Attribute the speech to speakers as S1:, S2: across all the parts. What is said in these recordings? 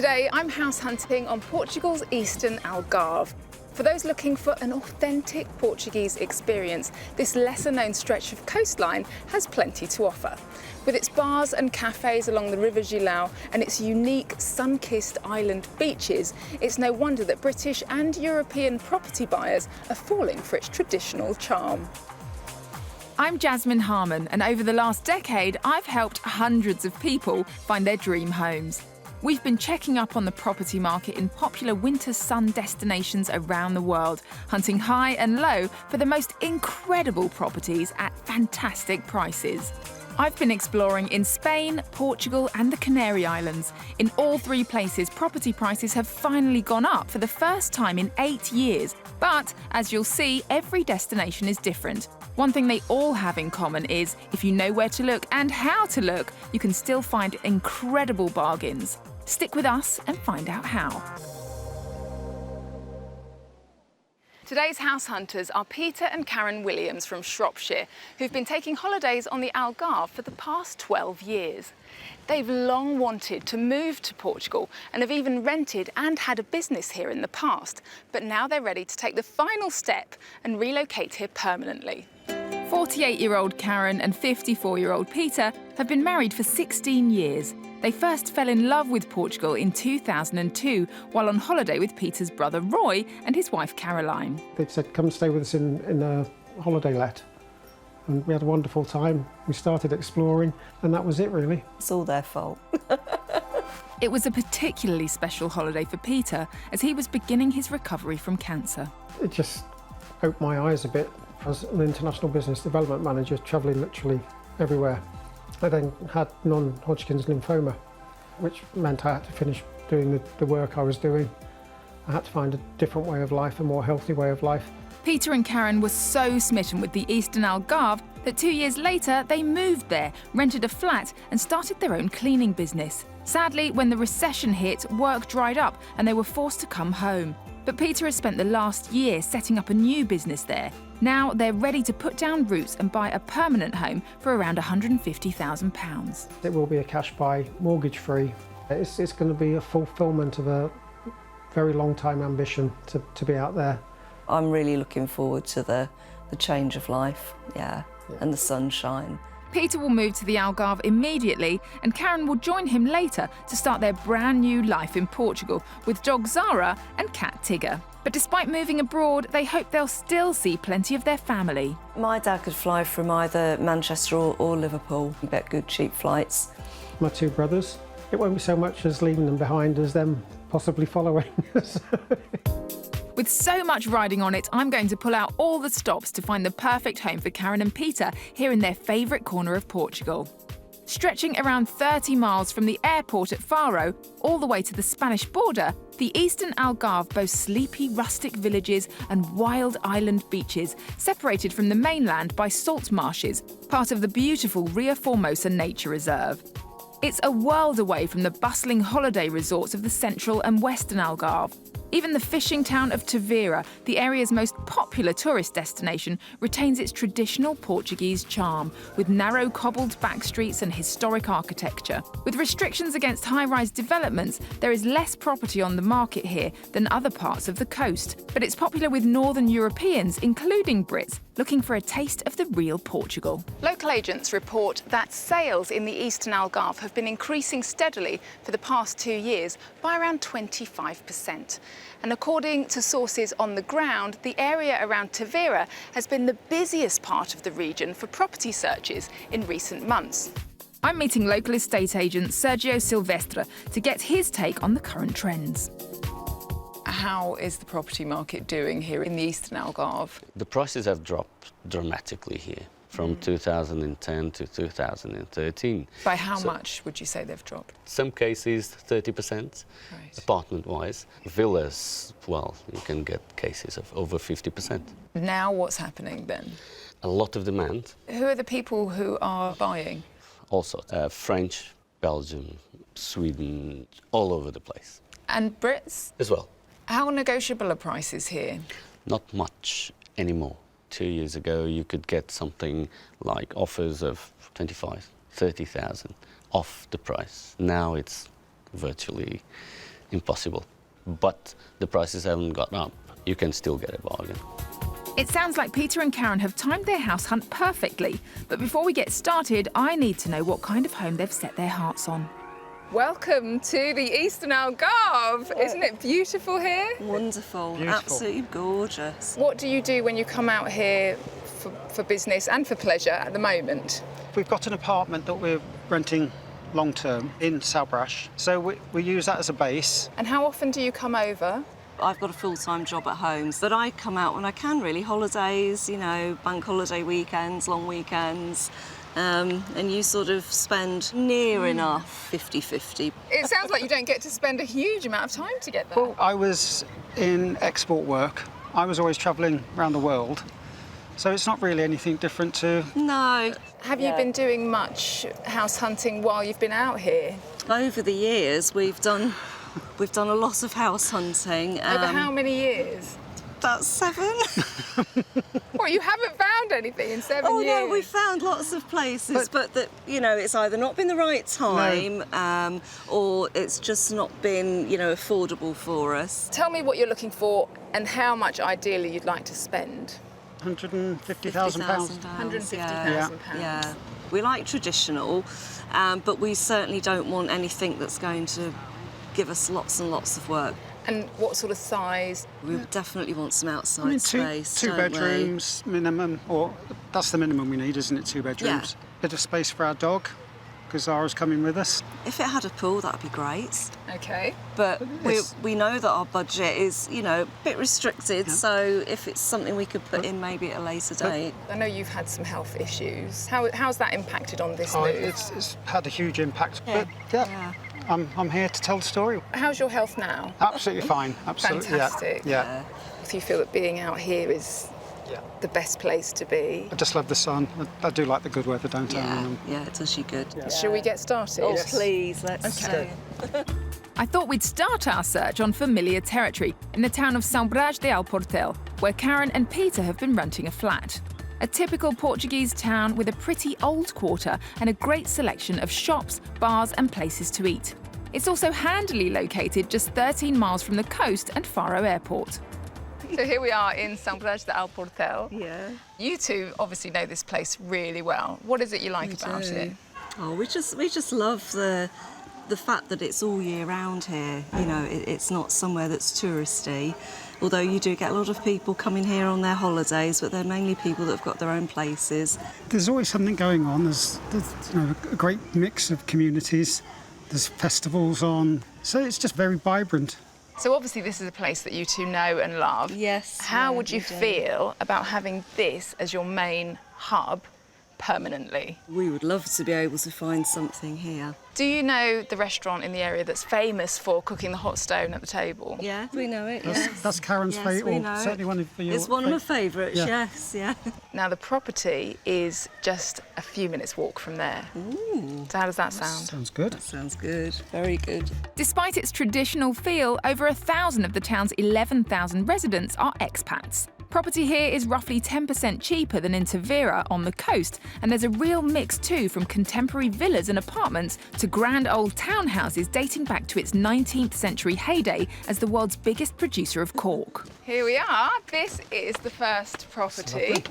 S1: Today I'm house hunting on Portugal's eastern Algarve. For those looking for an authentic Portuguese experience, this lesser-known stretch of coastline has plenty to offer. With its bars and cafes along the River Gilão and its unique sun-kissed island beaches, it's no wonder that British and European property buyers are falling for its traditional charm.
S2: I'm Jasmine Harmon, and over the last decade, I've helped hundreds of people find their dream homes. We've been checking up on the property market in popular winter sun destinations around the world, hunting high and low for the most incredible properties at fantastic prices. I've been exploring in Spain, Portugal and the Canary Islands. In all three places, property prices have finally gone up for the first time in 8 years. But, as you'll see, every destination is different. One thing they all have in common is, if you know where to look and how to look, you can still find incredible bargains. Stick with us and find out how.
S1: Today's house hunters are Peter and Karen Williams from Shropshire, who've been taking holidays on the Algarve for the past 12 years. They've long wanted to move to Portugal and have even rented and had a business here in the past, but now they're ready to take the final step and relocate here permanently.
S2: 48-year-old Karen and 54-year-old Peter have been married for 16 years. They first fell in love with Portugal in 2002 while on holiday with Peter's brother Roy and his wife Caroline.
S3: They said, come stay with us in a holiday let. And we had a wonderful time. We started exploring and that was it really.
S4: It's all their fault.
S2: It was a particularly special holiday for Peter as he was beginning his recovery from cancer.
S3: It just opened my eyes a bit. As an international business development manager, travelling literally everywhere. I then had non-Hodgkin's lymphoma, which meant I had to finish doing the work I was doing. I had to find a different way of life, a more healthy way of life.
S2: Peter and Karen were so smitten with the eastern Algarve that 2 years later they moved there, rented a flat and started their own cleaning business. Sadly, when the recession hit, work dried up and they were forced to come home. But Peter has spent the last year setting up a new business there. Now they're ready to put down roots and buy a permanent home for around £150,000.
S3: It will be a cash buy, mortgage-free. It's going to be a fulfilment of a very long time ambition to be out there.
S4: I'm really looking forward to the change of life, yeah, and the sunshine.
S2: Peter will move to the Algarve immediately and Karen will join him later to start their brand new life in Portugal with dog Zara and cat Tigger. But despite moving abroad, they hope they'll still see plenty of their family.
S4: My dad could fly from either Manchester or Liverpool. You get good cheap flights.
S3: My two brothers, it won't be so much as leaving them behind as them possibly following us.
S2: With so much riding on it, I'm going to pull out all the stops to find the perfect home for Karen and Peter here in their favourite corner of Portugal. Stretching around 30 miles from the airport at Faro all the way to the Spanish border, the eastern Algarve boasts sleepy rustic villages and wild island beaches, separated from the mainland by salt marshes, part of the beautiful Ria Formosa Nature Reserve. It's a world away from the bustling holiday resorts of the central and western Algarve. Even the fishing town of Tavira, the area's most popular tourist destination, retains its traditional Portuguese charm, with narrow cobbled back streets and historic architecture. With restrictions against high-rise developments, there is less property on the market here than other parts of the coast. But it's popular with Northern Europeans, including Brits, looking for a taste of the real Portugal.
S1: Local agents report that sales in the eastern Algarve have been increasing steadily for the past 2 years by around 25%. And according to sources on the ground, the area around Tavira has been the busiest part of the region for property searches in recent months.
S2: I'm meeting local estate agent Sergio Silvestre to get his take on the current trends.
S1: How is the property market doing here in the eastern Algarve?
S5: The prices have dropped dramatically here from 2010 to 2013.
S1: By how much would you say they've dropped?
S5: Some cases 30%,
S1: Right.
S5: apartment-wise. Villas, well, you can get cases of over 50%.
S1: Now what's happening then?
S5: A lot of demand.
S1: Who are the people who are buying?
S5: Also, French, Belgium, Sweden, all over the place.
S1: And Brits?
S5: As well.
S1: How negotiable are prices here?
S5: Not much anymore. 2 years ago, you could get something like offers of 25, 30,000 off the price. Now it's virtually impossible. But the prices haven't gone up. You can still get a bargain.
S2: It sounds like Peter and Karen have timed their house hunt perfectly. But before we get started, I need to know what kind of home they've set their hearts on.
S1: Welcome to the Eastern Algarve. Isn't it beautiful here?
S4: Wonderful,
S3: Beautiful.
S4: absolutely gorgeous.
S1: What do you do when you come out here for business and for pleasure at the moment?
S6: We've got an apartment that we're renting long term in Salbrash, so we use that as a base.
S1: And how often do you come over?
S4: I've got a full-time job at home, but I come out when I can, really. Holidays, you know, bank holiday weekends, long weekends, and you sort of spend near enough 50-50.
S1: It sounds like you don't get to spend a huge amount of time together.
S6: Well, I was in export work. I was always travelling around the world, so it's not really anything different to...
S4: No.
S1: Have you been doing much house hunting while you've been out here?
S4: Over the years, we've done a lot of house hunting.
S1: Over how many years?
S4: About 7.
S1: Well, you haven't found anything in 7 years.
S4: Oh no, we found lots of places, but that, you know, it's either not been the right time, or it's just not been, you know, affordable for us.
S1: Tell me what you're looking for and how much ideally you'd like to spend.
S6: £150,000.
S1: £150,000.
S4: Yeah. We like traditional, but we certainly don't want anything that's going to give us lots and lots of work.
S1: And what sort of size?
S4: We definitely want some outside
S6: I mean,
S4: space.
S6: two
S4: don't
S6: bedrooms minimum, or that's the minimum we need, isn't it? 2 bedrooms. Bit of space for our dog, because Zara's coming with us.
S4: we? If it had a pool, that'd be great.
S1: Okay.
S4: But
S6: Yes.
S4: we know that our budget is, you know, a bit restricted, so if it's something we could put in maybe at a later date.
S1: I know you've had some health issues. How's that impacted on this
S6: Oh,
S1: move?
S6: it's had a huge impact, but
S4: Yeah.
S6: I'm here to tell the story.
S1: How's your health now?
S6: Absolutely fine, absolutely.
S1: Fantastic.
S6: Yeah.
S1: Do you feel that being out here is the best place to be?
S6: I just love the sun. I do like the good weather, don't I?
S4: Yeah, it does you good.
S1: Shall we get started?
S4: Oh, please, let's
S1: Okay.
S2: I thought we'd start our search on familiar territory in the town of São Brás de Alportel, where Karen and Peter have been renting a flat. A typical Portuguese town with a pretty old quarter and a great selection of shops, bars and places to eat. It's also handily located just 13 miles from the coast and Faro Airport. So here we are in São Brás de Alportel.
S4: Yeah.
S1: You two obviously know this place really well. What is it you like about it?
S4: Oh, we just love the fact that it's all year round here. You know, it's not somewhere that's touristy. Although you do get a lot of people coming here on their holidays, but they're mainly people that have got their own places.
S6: There's always something going on. There's you know, a great mix of communities. There's festivals on, so it's just very vibrant.
S1: So obviously this is a place that you two know and love.
S4: Yes.
S1: How
S4: yeah,
S1: would you
S4: we do.
S1: feel about having this as your main hub permanently?
S4: We would love to be able to find something here.
S1: Do you know the restaurant in the area that's famous for cooking the hot stone at the table?
S4: Yeah, we know it.
S6: That's Karen's
S4: Yes,
S6: favourite,
S4: we
S6: or
S4: know
S6: certainly
S4: it.
S6: one of your.
S4: It's one of my favourites.
S6: Yeah.
S4: Yes, yeah.
S1: Now the property is just a few minutes walk from there.
S4: Ooh,
S1: So how does that sound?
S6: Sounds good.
S4: sounds good. Very good.
S2: Despite its traditional feel, over 1,000 of the town's 11,000 residents are expats. Property here is roughly 10% cheaper than in Tavira on the coast, and there's a real mix too, from contemporary villas and apartments to grand old townhouses dating back to its 19th century heyday as the world's biggest producer of cork. Here we are. This is the first property.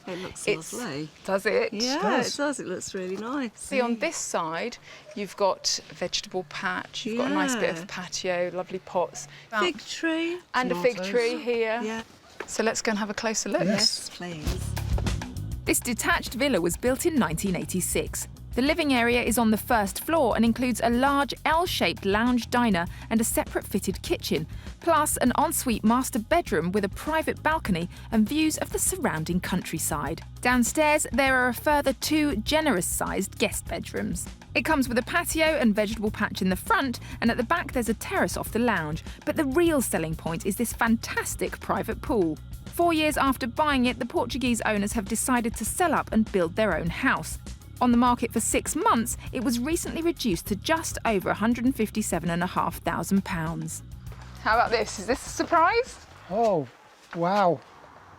S4: It looks
S1: It's-
S4: lovely.
S1: Does it?
S4: Yeah, it does. It looks really nice.
S1: See, on this side, you've got a vegetable patch, you've got a nice bit
S4: Yeah.
S1: of patio, lovely pots.
S4: Fig tree.
S1: And a fig
S6: tomatoes.
S1: tree here.
S4: Yeah.
S1: So let's go and have a closer look.
S4: Yes, please.
S2: This detached villa was built in 1986. The living area is on the first floor and includes a large L-shaped lounge diner and a separate fitted kitchen, plus an ensuite master bedroom with a private balcony and views of the surrounding countryside. Downstairs, there are a further 2 generous-sized guest bedrooms. It comes with a patio and vegetable patch in the front, and at the back there's a terrace off the lounge. But the real selling point is this fantastic private pool. 4 years after buying it, the Portuguese owners have decided to sell up and build their own house. On the market for 6 months, it was recently reduced to just over £157,500. How about this? Is this a surprise?
S6: Oh, wow.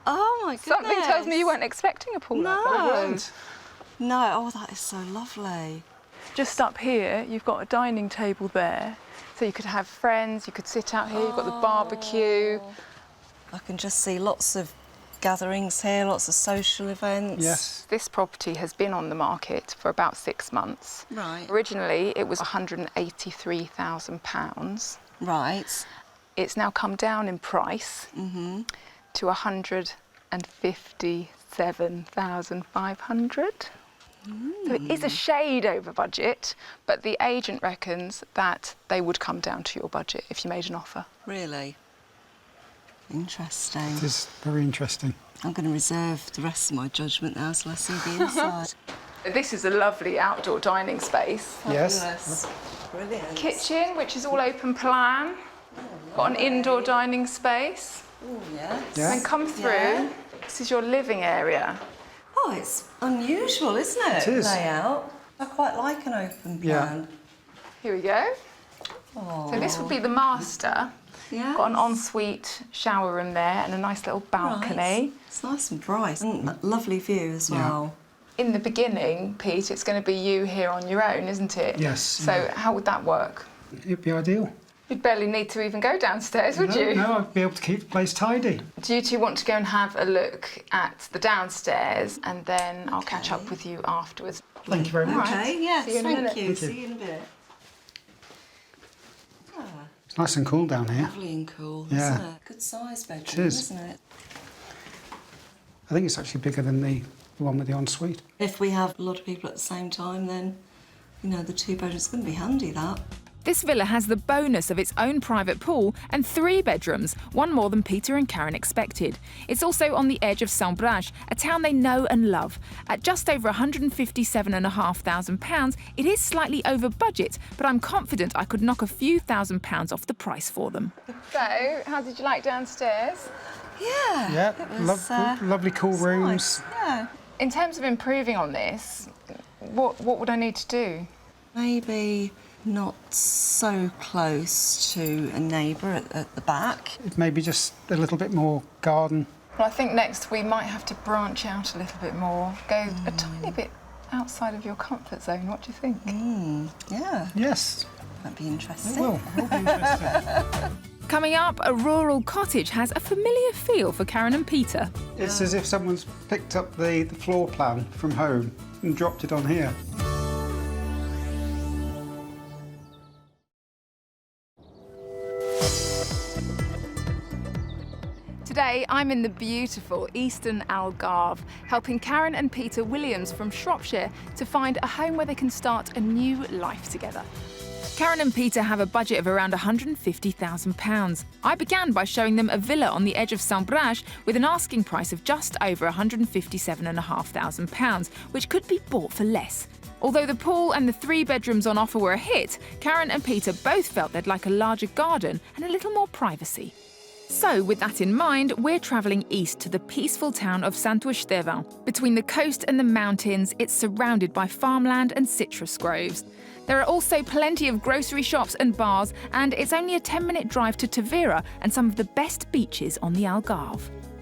S4: Oh my goodness.
S2: Something tells me you weren't expecting a pool like that.
S4: No. Oh, that is so lovely.
S1: Just up here, you've got a dining table there. So you could have friends, you could sit out here, you've got the barbecue.
S4: I can just see lots of gatherings here, lots of social events.
S6: Yes.
S1: This property has been on the market for about 6 months.
S4: Right.
S1: Originally, it was £183,000.
S4: Right.
S1: It's now come down in price to £157,500. So it is a shade over budget, but the agent reckons that they would come down to your budget if you made an offer.
S4: Really? Interesting.
S6: It is very interesting.
S4: I'm going to reserve the rest of my judgment now till I see the inside.
S1: This is a lovely outdoor dining space.
S6: Yes.
S4: Fabulous. Brilliant.
S1: Kitchen, which is all open plan. Got an indoor dining space.
S4: Oh, yes.
S6: Yeah.
S1: Then come through.
S4: Yeah.
S1: This is your living area.
S4: Oh, it's unusual, isn't it?
S6: It is.
S4: Layout. I quite like an open plan.
S1: Here we go.
S4: Oh.
S1: So this would be the master.
S4: Yeah.
S1: Got an ensuite shower room there and a nice little balcony.
S4: Right. It's nice and bright and a lovely view as well.
S1: In the beginning, Pete, it's going to be you here on your own, isn't it?
S6: Yes.
S1: So how would that work?
S6: It'd be ideal.
S1: You'd barely need to even go downstairs, would you?
S6: No, I'd be able to keep the place tidy.
S1: Do you two want to go and have a look at the downstairs and then I'll catch up with you afterwards?
S6: Thank you very much.
S4: Okay, yes,
S1: See you in a minute.
S4: thank you.
S6: Thank you.
S4: See you in a bit. Ah,
S6: It's nice and cool down here.
S4: lovely and cool,
S6: Yeah.
S4: isn't it? Good size bedroom,
S6: It is.
S4: isn't it?
S6: I think it's actually bigger than the one with the ensuite.
S4: If we have a lot of people at the same time, then, you know, the 2 bedrooms going to be handy, that.
S2: This villa has the bonus of its own private pool and 3 bedrooms, one more than Peter and Karen expected. It's also on the edge of Saint-Brage, a town they know and love. At just over £157,500, it is slightly over budget, but I'm confident I could knock a few £1,000s off the price for them.
S1: So, how did you like downstairs?
S4: Yeah.
S6: Yeah,
S4: it was,
S6: lovely cool
S4: it's
S6: rooms.
S4: nice, yeah.
S1: In terms of improving on this, what would I need to do?
S4: Maybe not so close to a neighbour at the back.
S6: Maybe just a little bit more garden.
S1: Well, I think next we might have to branch out a little bit more, go a tiny bit outside of your comfort zone. What do you think?
S4: Yeah,
S6: Yes,
S4: that'd be
S6: it
S4: interesting.
S6: will. It will be interesting.
S2: Coming up, a rural cottage has a familiar feel for Karen and Peter.
S6: It's as if someone's picked up the floor plan from home and dropped it on here.
S1: Today, I'm in the beautiful eastern Algarve, helping Karen and Peter Williams from Shropshire to find a home where they can start a new life together.
S2: Karen and Peter have a budget of around £150,000. I began by showing them a villa on the edge of Saint-Brage with an asking price of just over £157,500, which could be bought for less. Although the pool and the 3 bedrooms on offer were a hit, Karen and Peter both felt they'd like a larger garden and a little more privacy. So, with that in mind, we're travelling east to the peaceful town of Saint-Ouen. Between the coast and the mountains, it's surrounded by farmland and citrus groves. There are also plenty of grocery shops and bars, and it's only a 10-minute drive to Tavira and some of the best beaches on the Algarve.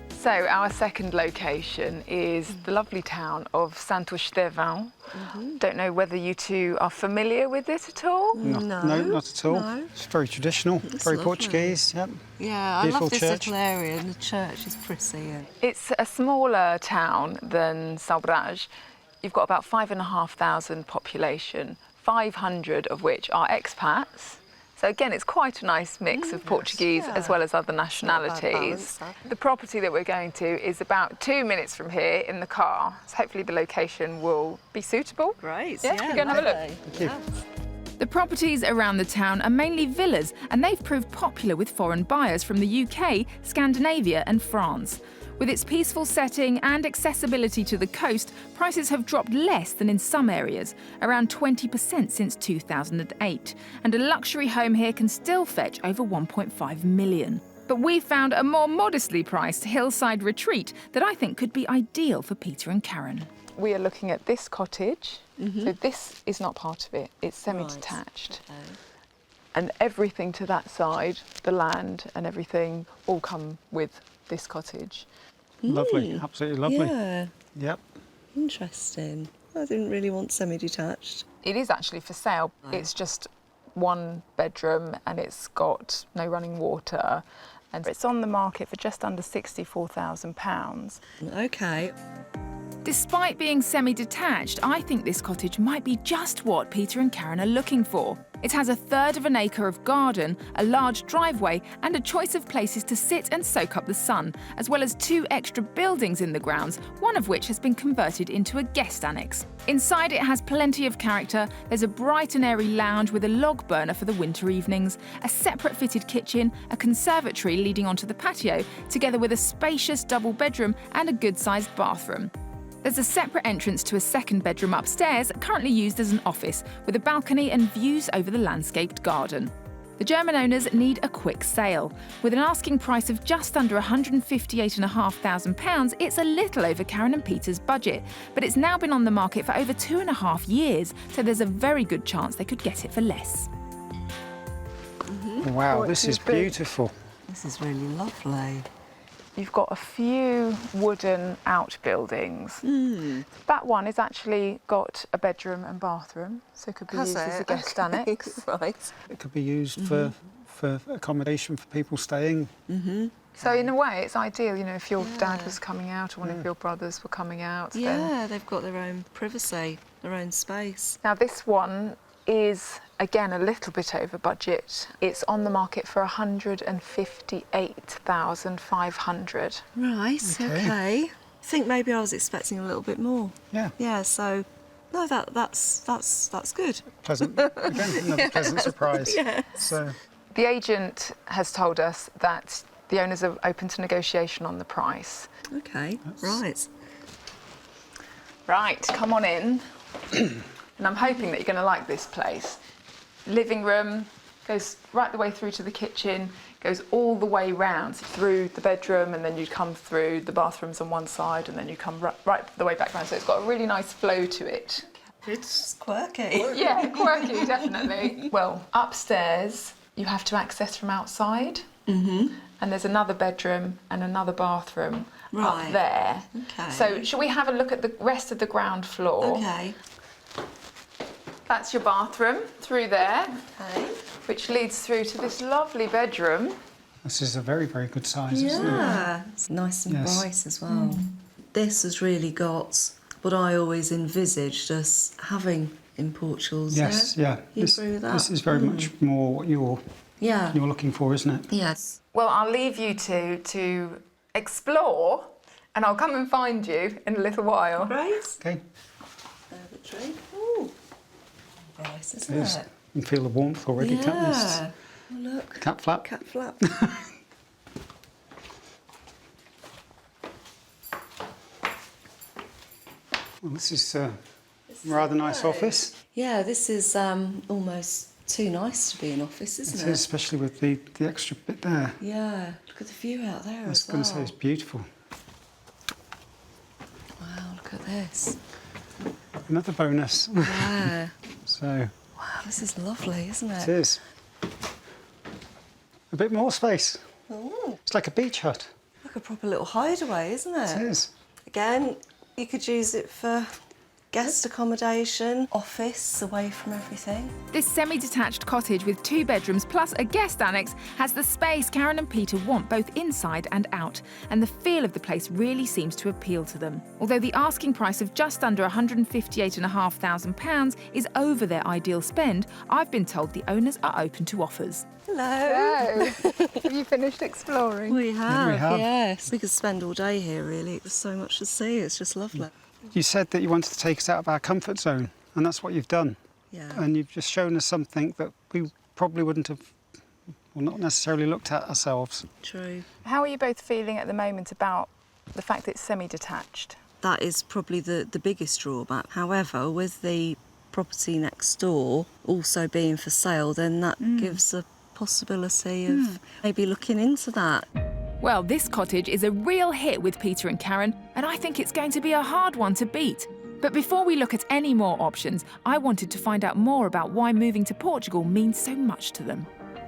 S1: So our second location is the lovely town of Saint-Ouen. Don't know whether you two are familiar with it at all?
S6: No, not at all.
S4: No.
S6: It's very traditional, very
S4: lovely.
S6: Portuguese. Yep.
S4: Yeah, I
S6: Beautiful
S4: love this
S6: church.
S4: little area, and the church is pretty. And
S1: It's a smaller town than Saint-Brage. You've got about 5,500 population, 500 of which are expats. So again, it's quite a nice mix of Portuguese as well as other nationalities.
S4: balance,
S1: The property that we're going to is about 2 minutes from here in the car. So hopefully the location will be suitable.
S4: great.
S1: Yeah, we're gonna have a look.
S6: Thank you.
S2: The properties around the town are mainly villas, and they've proved popular with foreign buyers from the UK, Scandinavia and France. With its peaceful setting and accessibility to the coast, prices have dropped less than in some areas, around 20% since 2008, and a luxury home here can still fetch over 1.5 million. But we found a more modestly priced hillside retreat that I think could be ideal for Peter and Karen.
S1: We are looking at this cottage. So this is not part of it, it's semi-detached.
S4: Okay.
S1: And everything to that side, the land and everything, all come with this cottage.
S6: Lovely, absolutely lovely.
S4: Yeah,
S6: Yep.
S4: interesting. I didn't really want semi-detached.
S1: It is actually for sale. It's just one bedroom and it's got no running water, and it's on the market for just under £64,000.
S4: Okay.
S2: Despite being semi-detached, I think this cottage might be just what Peter and Karen are looking for. It has 1/3 of an acre of garden, a large driveway and a choice of places to sit and soak up the sun, as well as 2 extra buildings in the grounds, one of which has been converted into a guest annex. Inside it has plenty of character. There's a bright and airy lounge with a log burner for the winter evenings, a separate fitted kitchen, a conservatory leading onto the patio, together with a spacious double bedroom and a good-sized bathroom. There's a separate entrance to a second bedroom upstairs, currently used as an office, with a balcony and views over the landscaped garden. The German owners need a quick sale. With an asking price of just under £158,500, it's a little over Karen and Peter's budget, but it's now been on the market for over 2.5 years, so there's a very good chance they could get it for less.
S6: Wow, this is beautiful.
S4: This is really lovely.
S1: You've got a few wooden outbuildings. That one has actually got a bedroom and bathroom, so it could be used as a guest annex.
S4: Right.
S6: It could be used for accommodation for people staying.
S1: So in a way, it's ideal, you know, if your dad was coming out or one of your brothers were coming out.
S4: Yeah,
S1: Then...
S4: they've got their own privacy, their own space.
S1: Now this one is, again, a little bit over budget. It's on the market for £158,500.
S4: Right, okay. I think maybe I was expecting a little bit more.
S6: Yeah.
S4: Yeah, so no, that's good.
S6: Pleasant. Again, another pleasant surprise.
S4: Yes.
S6: So,
S1: The agent has told us that the owners are open to negotiation on the price.
S4: Okay, right.
S1: Right, come on in. And I'm hoping that you're going to like this place. Living room goes right the way through to the kitchen, goes all the way round through the bedroom, and then you come through the bathrooms on one side, and then you come right the way back round. So it's got a really nice flow to it.
S4: It's quirky.
S1: Yeah, quirky, definitely. Well, upstairs you have to access from outside, and there's another bedroom and another bathroom up there.
S4: Okay.
S1: So shall we have a look at the rest of the ground floor?
S4: Okay.
S1: That's your bathroom through there,
S4: Okay.
S1: which leads through to this lovely bedroom.
S6: this is a very, very good size, isn't it?
S4: Yeah. It's nice and
S6: Yes.
S4: bright as well. This has really got what I always envisaged us having in Portugal.
S6: Yes, yeah.
S4: You agree with that?
S6: This is very much more what you're looking for, isn't it?
S4: Yes.
S1: Well, I'll leave you to explore, and I'll come and find you in a little while.
S4: Great.
S6: Okay.
S4: The tree. Ooh. Nice, isn't
S6: It is.
S4: it?
S6: You can feel the warmth already, can't you?
S4: Yeah. Oh, look.
S6: Cat flap.
S4: Cat flap.
S6: Well, this is a rather nice office.
S4: Yeah, this is almost too nice to be an office, isn't
S6: It
S4: it?
S6: is, especially with the extra bit there.
S4: Yeah. Look at the view out there
S6: I was
S4: as
S6: going
S4: well.
S6: to say it's beautiful.
S4: Wow, look at this.
S6: Another bonus.
S4: Yeah.
S6: So
S4: Wow, this is lovely, isn't it?
S6: it is. A bit more space.
S4: Oh,
S6: It's like a beach hut.
S4: like a proper little hideaway, isn't it?
S6: It is.
S4: Again, you could use it for guest accommodation, office, away from everything.
S2: This semi-detached cottage with 2 bedrooms plus a guest annex has the space Karen and Peter want both inside and out, and the feel of the place really seems to appeal to them. Although the asking price of just under £158,500 is over their ideal spend, I've been told the owners are open to offers.
S4: Hello.
S1: Have you finished exploring?
S4: We have,
S6: have.
S4: yes. We could spend all day here, really. There's so much to see. It's just lovely.
S6: You said that you wanted to take us out of our comfort zone, and that's what you've done.
S4: Yeah.
S6: And you've just shown us something that we probably wouldn't have, well, not necessarily looked at ourselves.
S4: True.
S1: How are you both feeling at the moment about the fact that it's semi-detached?
S4: That is probably the biggest drawback. However, with the property next door also being for sale, then that gives a possibility of maybe looking into that.
S2: Well, this cottage is a real hit with Peter and Karen, and I think it's going to be a hard one to beat. But before we look at any more options, I wanted to find out more about why moving to Portugal means so much to them.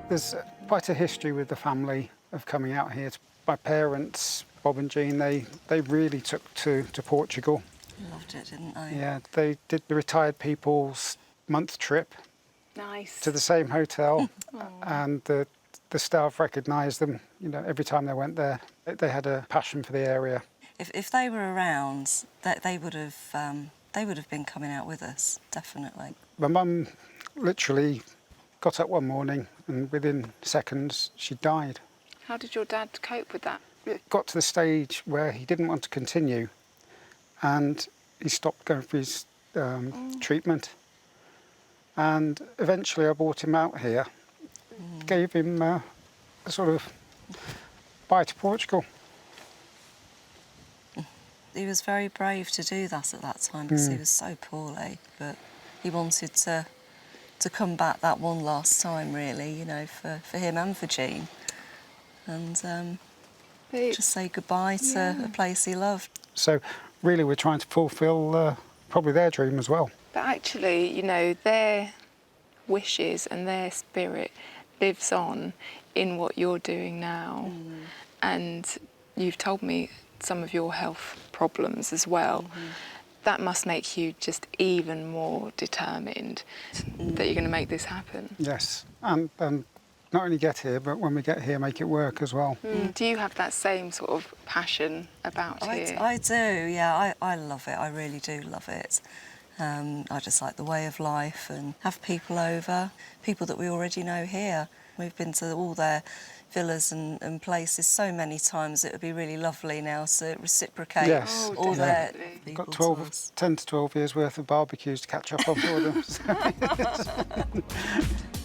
S6: There's quite a history with the family of coming out here. My parents, Bob and Jean, they really took to Portugal.
S4: Loved it, didn't they?
S6: Yeah, they did the retired people's month trip
S1: Nice.
S6: to the same hotel, and the staff recognised them. You know, every time they went there, they had a passion for the area.
S4: If they were around, they would have been coming out with us, definitely.
S6: My mum literally got up one morning, and within seconds she died.
S1: How did your dad cope with that?
S6: It got to the stage where he didn't want to continue, and he stopped going for his treatment. And eventually I brought him out here, gave him a sort of bye to Portugal.
S4: He was very brave to do that at that time because he was so poorly, but he wanted to come back that one last time, really, you know, for him and for Jean, and just say goodbye to a place he loved.
S6: So really we're trying to fulfil probably their dream as well.
S1: But actually, you know, their wishes and their spirit lives on in what you're doing now. And you've told me some of your health problems as well. That must make you just even more determined that you're going to make this happen.
S6: Yes, and not only get here, but when we get here, make it work as well.
S1: Do you have that same sort of passion about here?
S4: I do, yeah, I love it, I really do love it. I just like the way of life and have people over, people that we already know here. We've been to all their villas and places so many times. It would be really lovely now to reciprocate all their people.
S6: Got 10 to 12 years worth of barbecues to catch up on for them.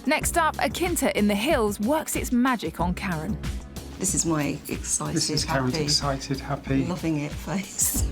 S2: Next up, a Quinta in the hills works its magic on Karen.
S4: This is my excited,
S6: This is Karen's
S4: happy,
S6: excited, happy.
S4: loving it face.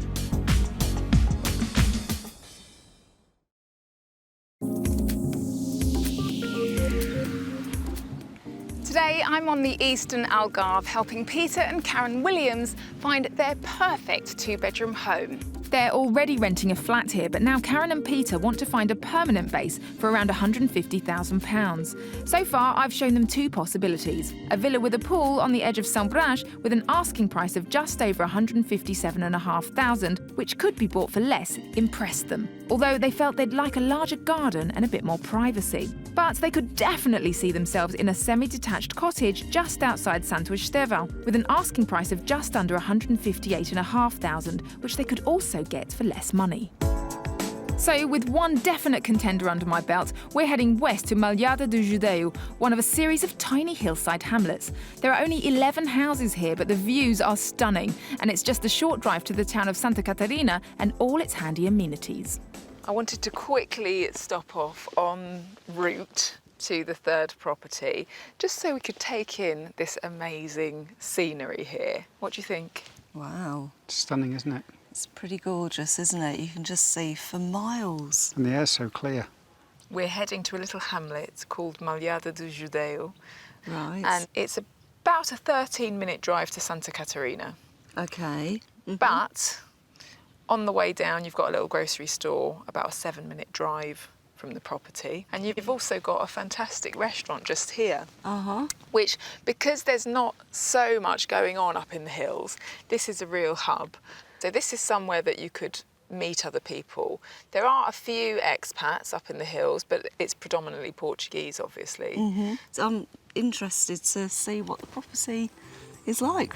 S1: Today I'm on the Eastern Algarve helping Peter and Karen Williams find their perfect two-bedroom home.
S2: They're already renting a flat here, but now Karen and Peter want to find a permanent base for around £150,000. So far, I've shown them two possibilities. A villa with a pool on the edge of Saint-Brage with an asking price of just over £157,500, which could be bought for less, impressed them. Although they felt they'd like a larger garden and a bit more privacy. But they could definitely see themselves in a semi-detached cottage just outside Saint-Ouen with an asking price of just under £158,500, which they could also get for less money. So, with one definite contender under my belt, we're heading west to Malhada do Judeu, one of a series of tiny hillside hamlets. There are only 11 houses here, but the views are stunning, and it's just a short drive to the town of Santa Catarina and all its handy amenities.
S1: I wanted to quickly stop off en route to the third property, just so we could take in this amazing scenery here. What do you think?
S4: Wow,
S6: Stunning, isn't it?
S4: it's pretty gorgeous, isn't it? You can just see for miles.
S6: And the air's so clear.
S1: We're heading to a little hamlet called Malhada do Judeu,
S4: Right.
S1: and it's about a 13-minute drive to Santa Catarina.
S4: Okay.
S1: But on the way down, you've got a little grocery store about a 7-minute drive from the property. And you've also got a fantastic restaurant just here, which, because there's not so much going on up in the hills, this is a real hub. So this is somewhere that you could meet other people. There are a few expats up in the hills, but it's predominantly Portuguese, obviously.
S4: So I'm interested to see what the property is like.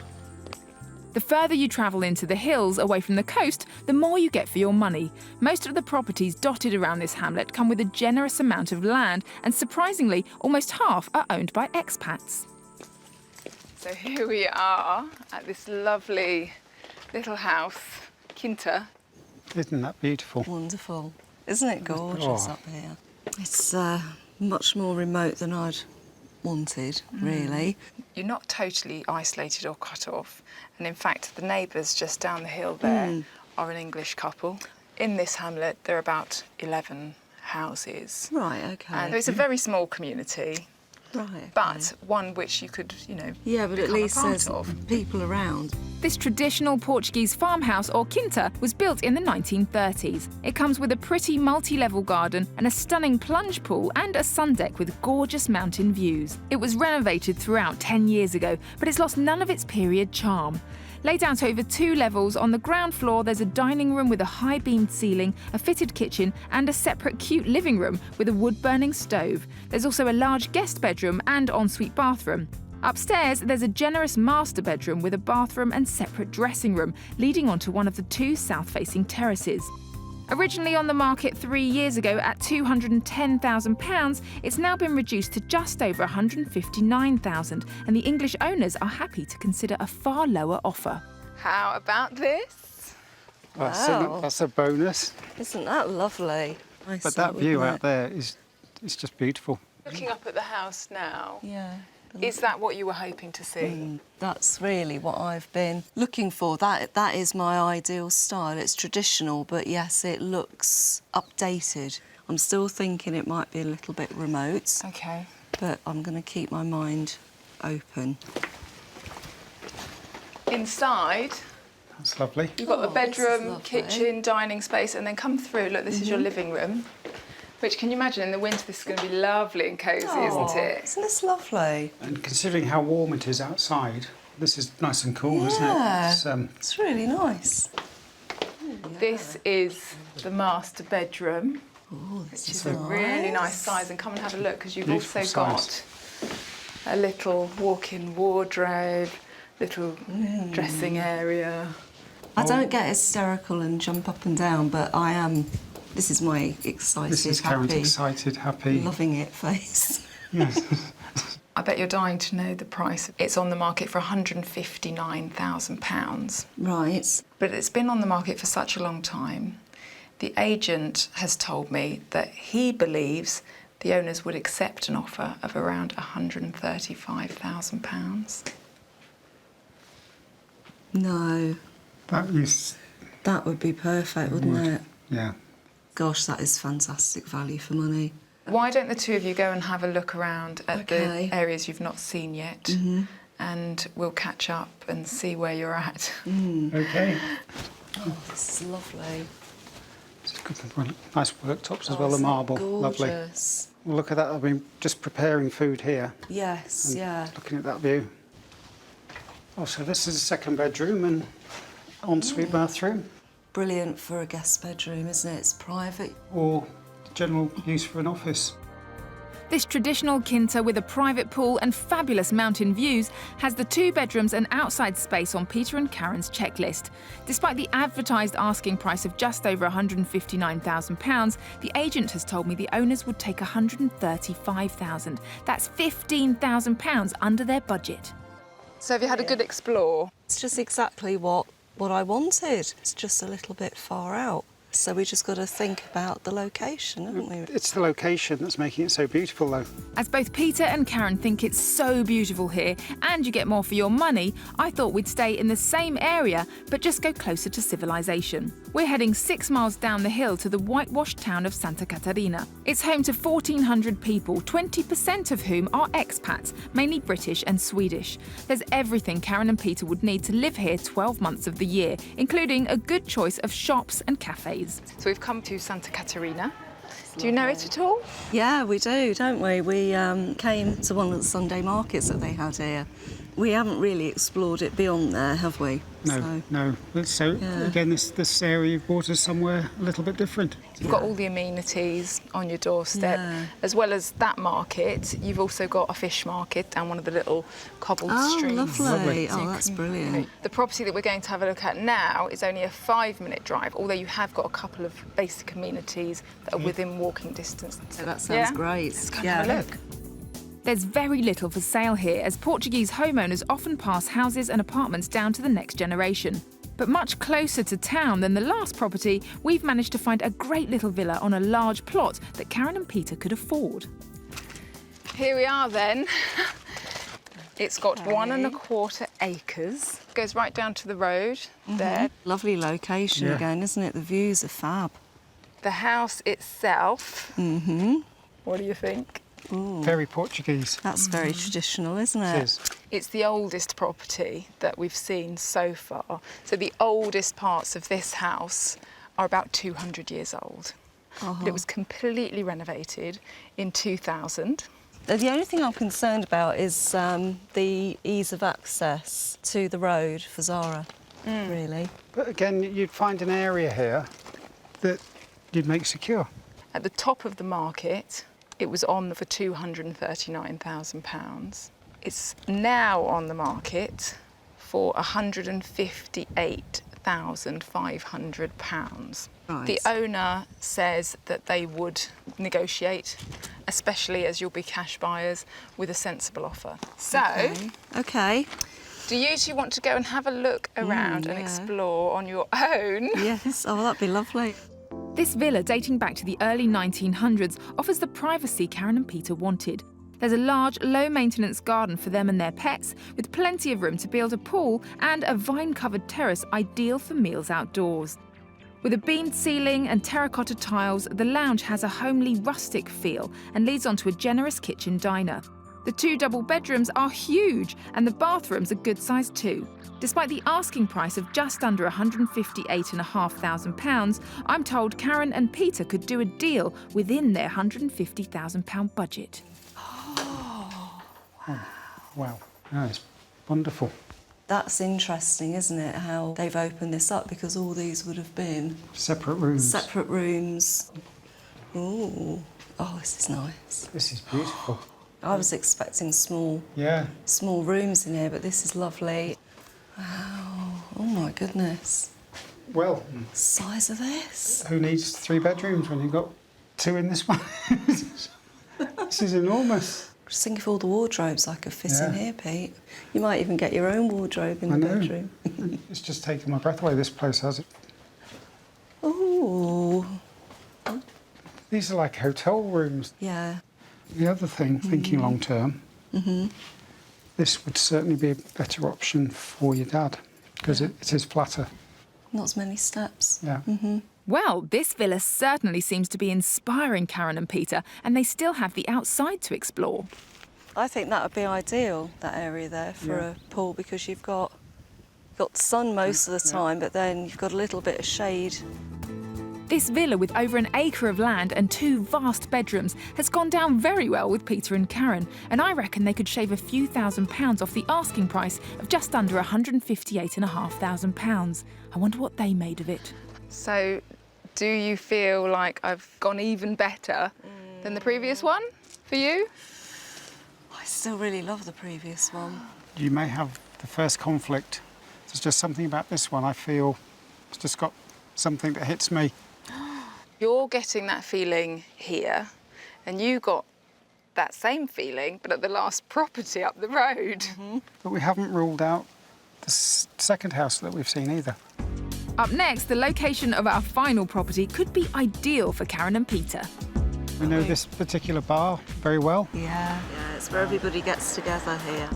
S2: The further you travel into the hills away from the coast, the more you get for your money. Most of the properties dotted around this hamlet come with a generous amount of land, and surprisingly, almost half are owned by expats.
S1: So here we are at this lovely little house, Quinta.
S6: Isn't that beautiful?
S4: Wonderful. Isn't it gorgeous
S6: Oh.
S4: up here? It's much more remote than I'd wanted, really.
S1: You're not totally isolated or cut off. And in fact, the neighbours just down the hill there are an English couple. In this hamlet, there are about 11 houses.
S4: Right, okay.
S1: And it's a very small community,
S4: right.
S1: but one which you could, you know,
S4: Yeah, but at
S1: become a
S4: least
S1: part
S4: there's
S1: of.
S4: people around.
S2: This traditional Portuguese farmhouse, or quinta, was built in the 1930s. It comes with a pretty multi-level garden and a stunning plunge pool and a sun deck with gorgeous mountain views. It was renovated throughout 10 years ago, but it's lost none of its period charm. Laid out over 2 levels, on the ground floor there's a dining room with a high-beamed ceiling, a fitted kitchen and a separate cute living room with a wood-burning stove. There's also a large guest bedroom and ensuite bathroom. Upstairs, there's a generous master bedroom with a bathroom and separate dressing room, leading onto one of the 2 south-facing terraces. Originally on the market 3 years ago at £210,000, it's now been reduced to just over £159,000, and the English owners are happy to consider a far lower offer.
S1: How about this?
S4: Wow.
S6: That's a bonus.
S4: Isn't that lovely? Nice,
S6: But that view out there is just beautiful.
S1: Looking up at the house now,
S4: Yeah.
S1: is that what you were hoping to see?
S4: That's really what I've been looking for. That is my ideal style. It's traditional, but yes, it looks updated. I'm still thinking it might be a little bit remote,
S1: Okay.
S4: but I'm going to keep my mind open.
S1: Inside,
S6: That's lovely.
S1: you've got the
S4: Oh, this is
S1: bedroom,
S4: lovely.
S1: kitchen, dining space, and then come through. Look, this is your living room. Which, can you imagine, in the winter this is going to be lovely and cosy, isn't it?
S4: Isn't this lovely?
S6: And considering how warm it is outside, this is nice and cool, isn't
S4: Yeah.
S6: it?
S4: It's really nice.
S1: This is the master bedroom,
S4: Oh,
S1: which is a really nice size. And come and have a look, because you've also
S6: Beautiful
S1: got
S6: size.
S1: a little walk-in wardrobe, little dressing area.
S4: I don't get hysterical and jump up and down, but I am. This is my excited,
S6: This is Karen's
S4: happy,
S6: excited, happy.
S4: loving it face.
S6: Yes.
S1: I bet you're dying to know the price. It's on the market for £159,000.
S4: Right.
S1: But it's been on the market for such a long time. The agent has told me that he believes the owners would accept an offer of around £135,000.
S4: No, that would be perfect, wouldn't it?
S6: Yeah.
S4: Gosh, that is fantastic value for money.
S1: Why don't the two of you go and have a look around at
S4: Okay.
S1: the areas you've not seen yet, and we'll catch up and see where you're at.
S6: Okay.
S4: Oh, this is lovely.
S6: It's good. Nice worktops as well, the marble. Lovely.
S4: Gorgeous.
S6: Well, look at that. I've been just preparing food here.
S4: Yes, yeah.
S6: Looking at that view. Oh, so this is a second bedroom and ensuite bathroom,
S4: Brilliant for a guest bedroom, isn't it? It's private.
S6: or general use for an office.
S2: This traditional quinta with a private pool and fabulous mountain views has the 2 bedrooms and outside space on Peter and Karen's checklist. Despite the advertised asking price of just over £159,000, the agent has told me the owners would take £135,000. That's £15,000 under their budget.
S1: So have you had a good explore?
S4: It's just exactly what I wanted. It's just a little bit far out. So we just got to think about the location, haven't we?
S6: It's the location that's making it so beautiful, though.
S2: As both Peter and Karen think it's so beautiful here and you get more for your money, I thought we'd stay in the same area but just go closer to civilization. We're heading 6 miles down the hill to the whitewashed town of Santa Catarina. It's home to 1,400 people, 20% of whom are expats, mainly British and Swedish. There's everything Karen and Peter would need to live here 12 months of the year, including a good choice of shops and cafes.
S1: So we've come to Santa Catarina. Do you know it at all?
S4: Yeah, we do, don't we? We came to one of the Sunday markets that they had here. We haven't really explored it beyond there, have we?
S6: No, no. So
S4: Yeah.
S6: again, this area you've brought us somewhere a little bit different.
S1: You've got all the amenities on your doorstep.
S4: Yeah.
S1: As well as that market, you've also got a fish market down one of the little cobbled
S4: Oh,
S1: streets.
S4: lovely.
S6: Lovely.
S4: Oh, that's brilliant.
S1: The property that we're going to have a look at now is only a 5-minute drive, although you have got a couple of basic amenities that are within walking distance.
S4: So that sounds
S1: Yeah?
S4: great.
S1: Let's go and have a look.
S2: There's very little for sale here, as Portuguese homeowners often pass houses and apartments down to the next generation. But much closer to town than the last property, we've managed to find a great little villa on a large plot that Karen and Peter could afford.
S1: Here we are then. It's got 1¼ acres. Goes right down to the road there.
S4: Lovely location
S6: Yeah.
S4: again, isn't it? The views are fab.
S1: The house itself. What do you think?
S6: Very Portuguese.
S4: That's very traditional, isn't it?
S6: It is.
S1: It's the oldest property that we've seen so far. So the oldest parts of this house are about 200 years old. But it was completely renovated in 2000.
S4: The only thing I'm concerned about is the ease of access to the road for Zara, really.
S6: But again, you'd find an area here that you'd make secure.
S1: At the top of the market, it was on for £239,000. It's now on the market for £158,500.
S4: Right.
S1: The owner says that they would negotiate, especially as you'll be cash buyers, with a sensible offer. So,
S4: Okay.
S1: do you two want to go and have a look around and explore on your own?
S4: Yes. Oh, that'd be lovely.
S2: This villa, dating back to the early 1900s, offers the privacy Karen and Peter wanted. There's a large, low-maintenance garden for them and their pets, with plenty of room to build a pool and a vine-covered terrace ideal for meals outdoors. With a beamed ceiling and terracotta tiles, the lounge has a homely, rustic feel and leads onto a generous kitchen diner. The 2 double bedrooms are huge, and the bathrooms are good size too. Despite the asking price of just under £158,500, I'm told Karen and Peter could do a deal within their £150,000 budget.
S6: Wow, no, it's wonderful.
S4: That's interesting, isn't it, how they've opened this up, because all these would have been
S6: Separate rooms.
S4: separate rooms. Ooh. Oh, this is nice.
S6: This is beautiful.
S4: I was expecting small rooms in here, but this is lovely. Wow. Oh, my goodness.
S6: Well,
S4: Size of this.
S6: who needs 3 bedrooms when you've got 2 in this one? This is enormous.
S4: Just think of all the wardrobes I could fit in
S6: Yeah.
S4: here, Pete. You might even get your own wardrobe in the bedroom.
S6: It's just taken my breath away, this place has it.
S4: Ooh.
S6: These are like hotel rooms.
S4: Yeah.
S6: The other thing, thinking long term, this would certainly be a better option for your dad, because it is flatter.
S4: Not as many steps.
S6: Yeah.
S2: Well, this villa certainly seems to be inspiring Karen and Peter, and they still have the outside to explore.
S4: I think that would be ideal, that area there, for a pool, because you've got the sun most of the time, but then you've got a little bit of shade.
S2: This villa, with over an acre of land and 2 vast bedrooms, has gone down very well with Peter and Karen, and I reckon they could shave a few £1,000s off the asking price of just under £158,500. I wonder what they made of it.
S1: So, do you feel like I've gone even better than the previous one for you?
S4: I still really love the previous one.
S6: You may have the first conflict. There's just something about this one I feel it's just got something that hits me.
S1: You're getting that feeling here, and you got that same feeling, but at the last property up the road.
S6: But we haven't ruled out the second house that we've seen either.
S2: Up next, the location of our final property could be ideal for Karen and Peter.
S6: We know this particular bar very well.
S4: Yeah. Yeah, it's where everybody gets together here.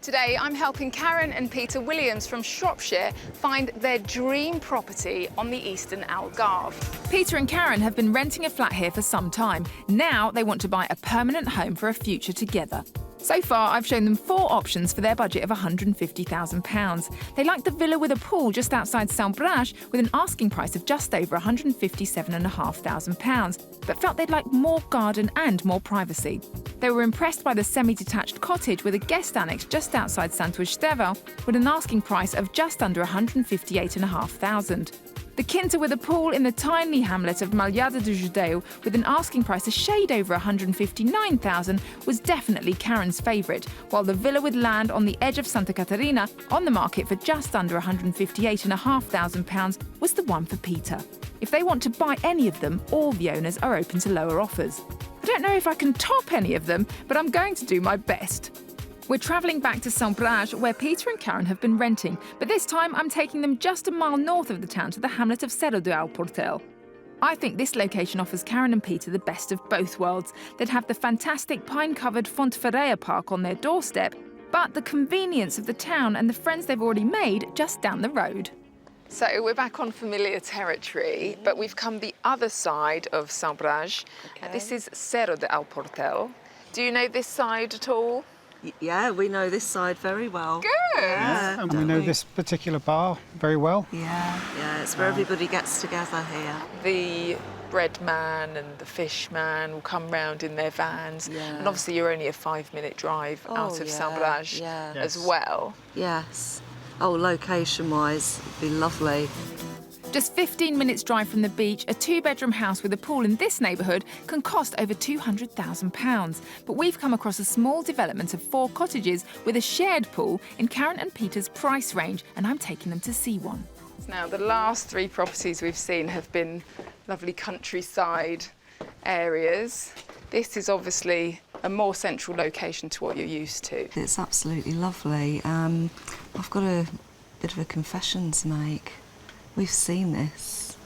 S1: Today, I'm helping Karen and Peter Williams from Shropshire find their dream property on the eastern Algarve.
S2: Peter and Karen have been renting a flat here for some time. Now they want to buy a permanent home for a future together. So far, I've shown them 4 options for their budget of £150,000. They like the villa with a pool just outside Saint-Brage with an asking price of just over £157,500, but felt they'd like more garden and more privacy. They were impressed by the semi-detached cottage with a guest annex just outside Saint-Ouen with an asking price of just under £158,500. The Quinta with a pool in the tiny hamlet of Malhada de Judeu with an asking price a shade over £159,000 was definitely Karen's favourite, while the villa with land on the edge of Santa Catarina, on the market for just under £158,500, was the one for Peter. If they want to buy any of them, all the owners are open to lower offers. I don't know if I can top any of them, but I'm going to do my best. We're travelling back to Saint-Brage, where Peter and Karen have been renting, but this time I'm taking them just a mile north of the town to the hamlet of Cerro de Alportel. I think this location offers Karen and Peter the best of both worlds. They'd have the fantastic pine-covered Fontferreira Park on their doorstep, but the convenience of the town and the friends they've already made just down the road.
S1: So we're back on familiar territory, but we've come the other side of Saint-Brage.
S4: Okay.
S1: This is Cerro de Alportel. Do you know this side at all?
S4: Yeah, we know this side very well.
S2: Good.
S4: Yeah,
S6: And we know this particular bar very well.
S4: Yeah, it's where everybody gets together here.
S2: The bread man and the fish man will come round in their vans.
S4: Yeah.
S2: And obviously you're only a 5-minute drive out of Saint-Brage as well.
S4: Yes. Oh, location-wise, it'd be lovely.
S2: Just 15 minutes drive from the beach, a 2-bedroom house with a pool in this neighbourhood can cost over £200,000. But we've come across a small development of 4 cottages with a shared pool in Karen and Peter's price range, and I'm taking them to see one. Now, the last 3 properties we've seen have been lovely countryside areas. This is obviously a more central location to what you're used to.
S4: It's absolutely lovely. I've got a bit of a confession to make. We've seen this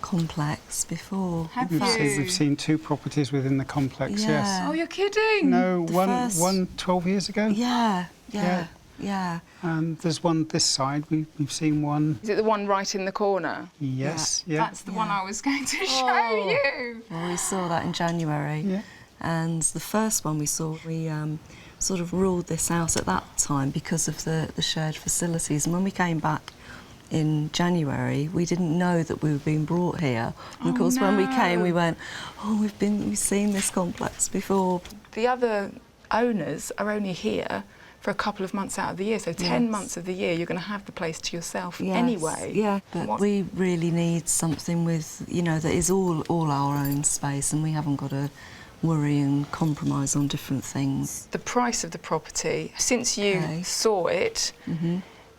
S4: complex before.
S2: Have
S6: We've seen 2 properties within the complex,
S4: Yeah.
S6: yes.
S2: Oh, you're kidding?
S6: No,
S4: The
S6: one
S4: first-
S6: 12 years ago.
S4: Yeah.
S6: And there's one this side. We've seen one.
S2: Is it the one right in the corner?
S6: Yes, yeah.
S2: That's the one I was going to show you.
S4: Well, we saw that in January.
S6: Yeah.
S4: And the first one we saw, we sort of ruled this out at that time because of the shared facilities. And when we came back in January, we didn't know that we were being brought here. And of course, when we came, we went, oh, we've seen this complex before.
S2: The other owners are only here for a couple of months out of the year, so 10 months of the year you're going to have the place to yourself anyway.
S4: Yeah, but we really need something with, you know, that is all our own space, and we haven't got to worry and compromise on different things.
S2: The price of the property, since you saw it,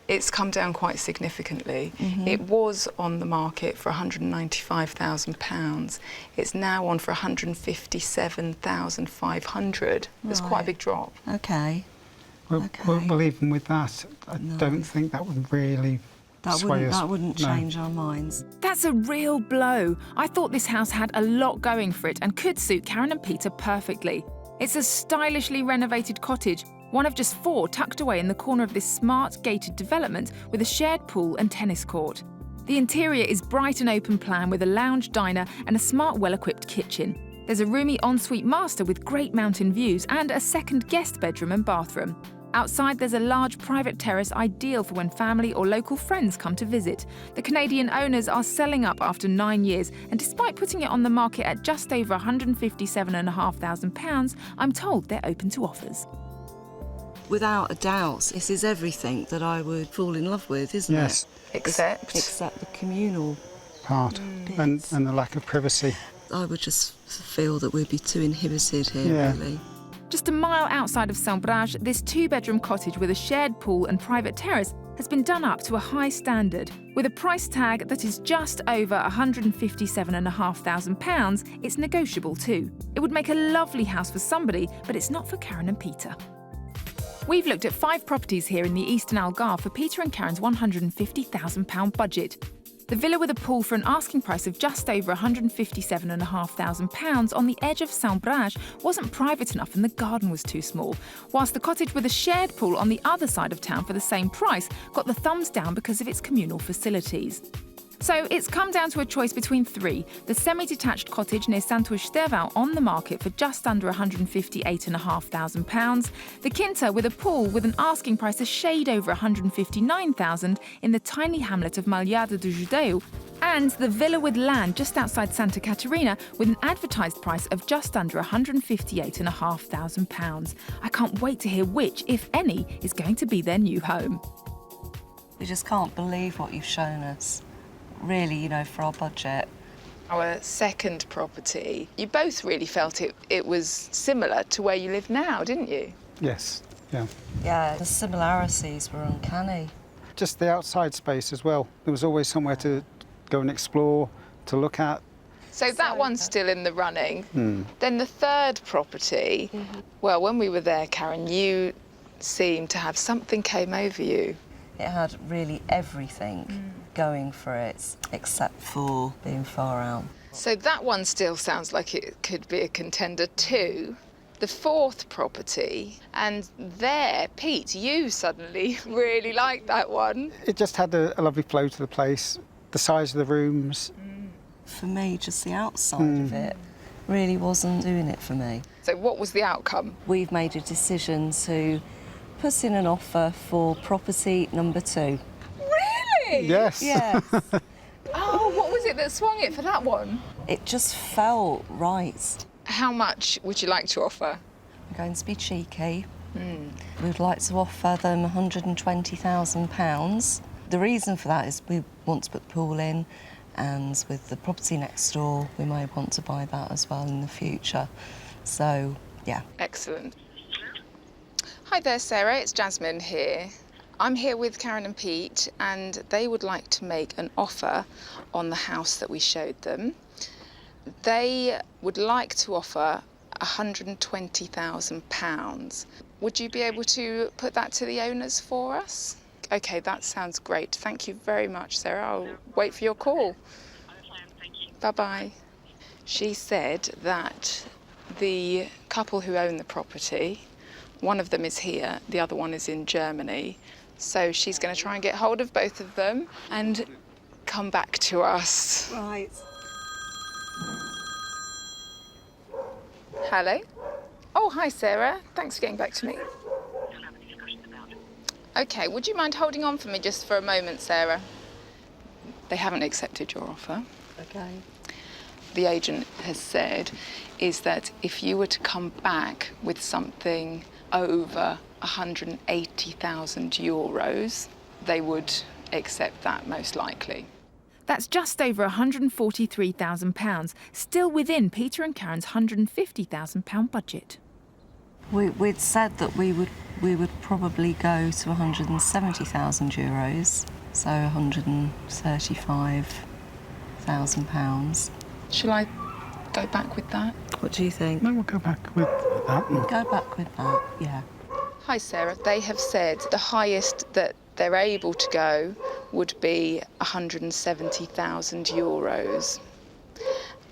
S2: it's come down quite significantly. It was on the market for £195,000. It's now on for £157,500. That's quite a big drop.
S4: Okay.
S6: Well, even with that, I don't think that would really sway us.
S4: That wouldn't change our minds.
S2: That's a real blow. I thought this house had a lot going for it and could suit Karen and Peter perfectly. It's a stylishly renovated cottage, one of just 4 tucked away in the corner of this smart gated development with a shared pool and tennis court. The interior is bright and open plan with a lounge diner and a smart, well-equipped kitchen. There's a roomy ensuite master with great mountain views and a second guest bedroom and bathroom. Outside, there's a large private terrace ideal for when family or local friends come to visit. The Canadian owners are selling up after 9 years, and despite putting it on the market at just over £157,500, I'm told they're open to offers.
S4: Without a doubt, this is everything that I would fall in love with, isn't
S6: Yes.
S4: it?
S2: Except
S4: the communal
S6: Part and the lack of privacy.
S4: I would just feel that we'd be too inhibited here, really.
S2: just a mile outside of Saint-Brage, this 2-bedroom cottage with a shared pool and private terrace has been done up to a high standard. With a price tag that is just over £157,500, it's negotiable too. It would make a lovely house for somebody, but it's not for Karen and Peter. We've looked at 5 properties here in the Eastern Algarve for Peter and Karen's £150,000 budget. The villa with a pool for an asking price of just over £157,500 on the edge of Saint-Brage wasn't private enough and the garden was too small, whilst the cottage with a shared pool on the other side of town for the same price got the thumbs down because of its communal facilities. So it's come down to a choice between 3. The semi-detached cottage near Saint-Ouen-Sterval on the market for just under £158,500. The Quinta with a pool with an asking price a shade over £159,000 in the tiny hamlet of Malhada de Judeu. And the villa with land just outside Santa Caterina with an advertised price of just under £158,500. I can't wait to hear which, if any, is going to be their new home.
S4: We just can't believe what you've shown us. Really, you know, for our budget.
S2: Our second property, you both really felt it was similar to where you live now, didn't you?
S6: Yes, yeah.
S4: Yeah, the similarities were uncanny.
S6: Just the outside space as well. There was always somewhere to go and explore, to look at.
S2: So that one's still in the running. Then the third property, well, when we were there, Karen, you seemed to have something came over you.
S4: It had really everything going for it, except for being far out.
S2: So that one still sounds like it could be a contender too. The fourth property, and there, Pete, you suddenly really liked that one.
S6: It just had a lovely flow to the place, the size of the rooms.
S4: For me, just the outside of it really wasn't doing it for me.
S1: So what was the outcome?
S4: We've made a decision to put in an offer for property number 2.
S1: Really?
S6: Yes.
S4: Yes.
S1: Oh, what was it that swung it for that one?
S4: It just felt right.
S1: How much would you like to offer?
S4: I'm going to be cheeky. We'd like to offer them £120,000. The reason for that is we want to put the pool in, and with the property next door, we may want to buy that as well in the future. So, yeah.
S1: Excellent. Hi there, Sarah. It's Jasmine here. I'm here with Karen and Pete, and they would like to make an offer on the house that we showed them. They would like to offer £120,000. Would you be able to put that to the owners for us? OK, that sounds great. Thank you very much, Sarah. I'll wait for your call. Bye-bye. She said that the couple who own the property, one of them is here, the other one is in Germany. So she's going to try and get hold of both of them and come back to us.
S4: Right.
S1: Hello? Oh, hi, Sarah. Thanks for getting back to me. OK, would you mind holding on for me just for a moment, Sarah? They haven't accepted your offer.
S4: OK.
S1: The agent has said is that if you were to come back with something over €180,000, they would accept that most likely.
S2: That's just over £143,000, still within Peter and Karen's £150,000 budget.
S4: We'd said that we would probably go to €170,000, so £135,000.
S1: Shall I go back with that?
S4: What do you think?
S6: No, we'll go back with that.
S4: Go back with that, yeah.
S1: Hi, Sarah. They have said the highest that they're able to go would be €170,000.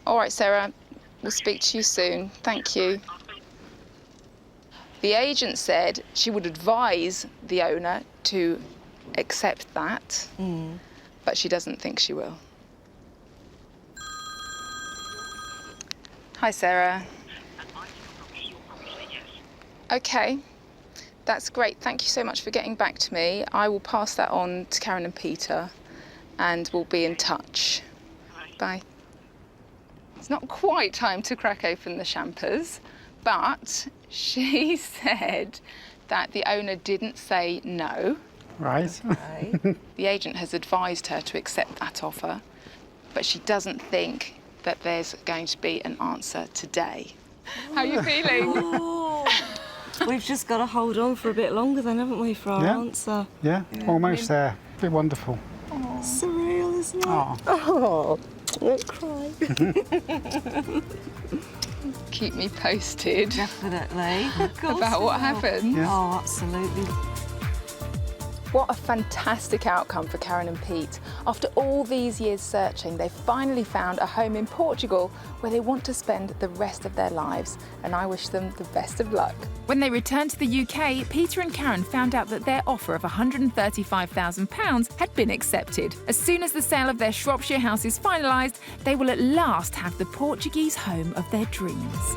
S1: All right, Sarah. We'll speak to you soon. Thank you. The agent said she would advise the owner to accept that, but she doesn't think she will. Hi, Sarah. OK, that's great. Thank you so much for getting back to me. I will pass that on to Karen and Peter, and we'll be in touch. Bye. It's not quite time to crack open the champers, but she said that the owner didn't say no.
S6: Right.
S4: Okay.
S1: The agent has advised her to accept that offer, but she doesn't think that there's going to be an answer today. How are you feeling?
S4: Oh, we've just got to hold on for a bit longer then, haven't we, for our answer?
S6: Yeah, almost there. Be wonderful.
S4: Surreal, isn't it?
S6: Oh.
S4: Oh, don't cry.
S1: Keep me posted
S4: Definitely. Of course
S1: about
S4: we
S1: what
S4: will.
S1: happens.
S6: Yeah.
S4: Oh, absolutely.
S1: What a fantastic outcome for Karen and Pete. After all these years searching, they finally found a home in Portugal where they want to spend the rest of their lives, and I wish them the best of luck.
S2: When they returned to the UK, Peter and Karen found out that their offer of £135,000 had been accepted. As soon as the sale of their Shropshire house is finalised, they will at last have the Portuguese home of their dreams.